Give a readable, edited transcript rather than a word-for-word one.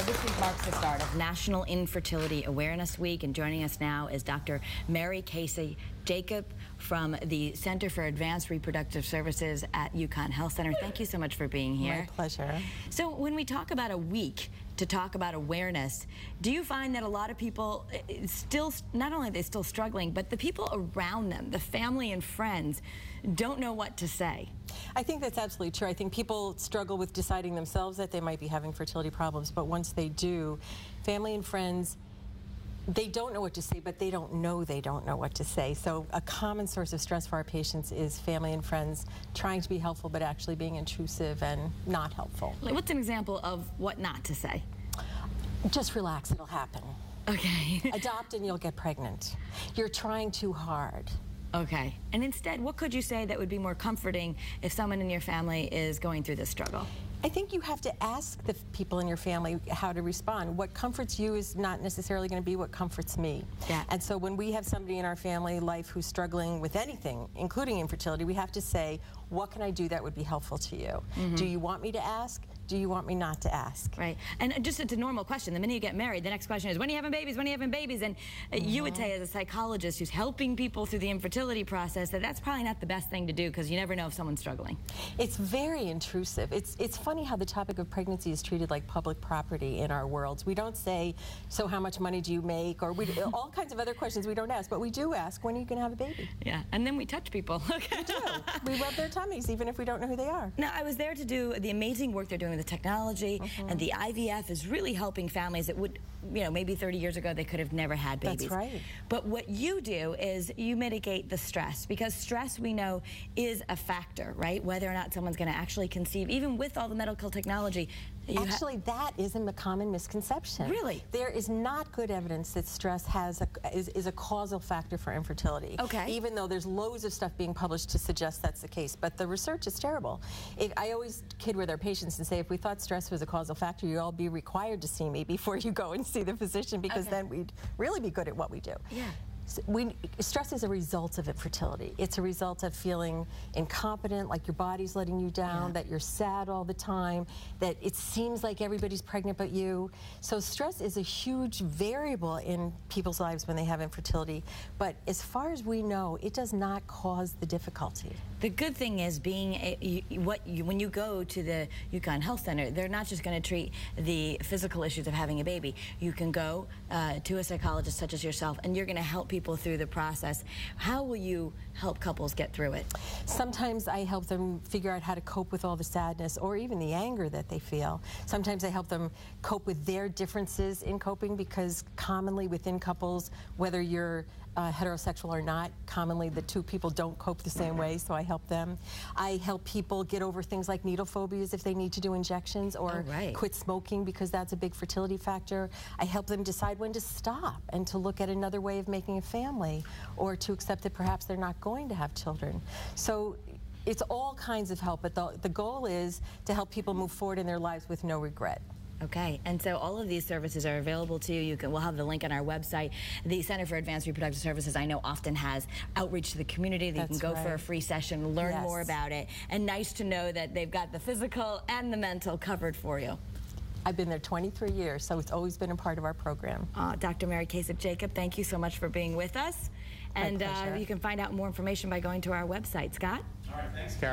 This week marks the start of National Infertility Awareness Week, and joining us now is Dr. Mary Casey Jacob from the Center for Advanced Reproductive Services at UConn Health Center. Thank you so much for being here. My pleasure. So when we talk about a week to talk about awareness, do you find that a lot of people still, not only are they still struggling, but the people around them, the family and friends, don't know what to say? I think that's absolutely true. I think people struggle with deciding themselves that they might be having fertility problems, but once they do, family and friends, they don't know what to say, but they don't know what to say. So a common source of stress for our patients is family and friends trying to be helpful, but actually being intrusive and not helpful. What's an example of what not to say? Just relax, it'll happen. Okay. Adopt and you'll get pregnant. You're trying too hard. Okay. And instead, what could you say that would be more comforting if someone in your family is going through this struggle? I think you have to ask the people in your family how to respond. What comforts you is not necessarily going to be what comforts me. Yeah. And so when we have somebody in our family life who's struggling with anything, including infertility, we have to say, what can I do that would be helpful to you? Mm-hmm. Do you want me to ask? Do you want me not to ask? Right. And just it's a normal question. The minute you get married, the next question is, when are you having babies? When are you having babies? And you would say, as a psychologist who's helping people through the infertility process, that that's probably not the best thing to do, because you never know if someone's struggling. It's very intrusive. It's funny how the topic of pregnancy is treated like public property in our worlds. We don't say, so how much money do you make? Or all kinds of other questions we don't ask, but we do ask, when are you going to have a baby? Yeah, and then we touch people. Okay. We do. We rub their tummies, even if we don't know who they are. Now, I was there to do the amazing work they're doing with the technology, and the IVF is really helping families that would, maybe 30 years ago they could have never had babies. That's right. But what you do is you mitigate the stress, because stress, we know, is a factor, right? Whether or not someone's going to actually conceive, even with all the medical technology. Actually, that is a common misconception. Really? There is not good evidence that stress is a causal factor for infertility. Okay. Even though there's loads of stuff being published to suggest that's the case, but the research is terrible. I always kid with our patients and say, if we thought stress was a causal factor, you'd all be required to see me before you go and see the physician, because then we'd really be good at what we do. Yeah. Stress is a result of infertility. It's a result of feeling incompetent, like your body's letting you down, that you're sad all the time, that it seems like everybody's pregnant but you. So stress is a huge variable in people's lives when they have infertility, but as far as we know, it does not cause the difficulty. The good thing is when you go to the UConn Health Center, they're not just going to treat the physical issues of having a baby. You can go to a psychologist such as yourself, and you're going to help people through the process. How will you help couples get through it? Sometimes I help them figure out how to cope with all the sadness or even the anger that they feel. Sometimes I help them cope with their differences in coping, because commonly within couples, whether you're heterosexual or not, commonly the two people don't cope the same way, so I help them. I help people get over things like needle phobias if they need to do injections, or quit smoking, because that's a big fertility factor. I help them decide when to stop and to look at another way of making a family, or to accept that perhaps they're not going to have children. So it's all kinds of help, but the goal is to help people move forward in their lives with no regret. Okay, and so all of these services are available to you. We'll have the link on our website. The Center for Advanced Reproductive Services, I know, often has outreach to the community. That you can go for a free session, learn more about it, and nice to know that they've got the physical and the mental covered for you. I've been there 23 years, so it's always been a part of our program. Dr. Mary Casey Jacob, thank you so much for being with us. And you can find out more information by going to our website. Scott? All right, thanks, Karen.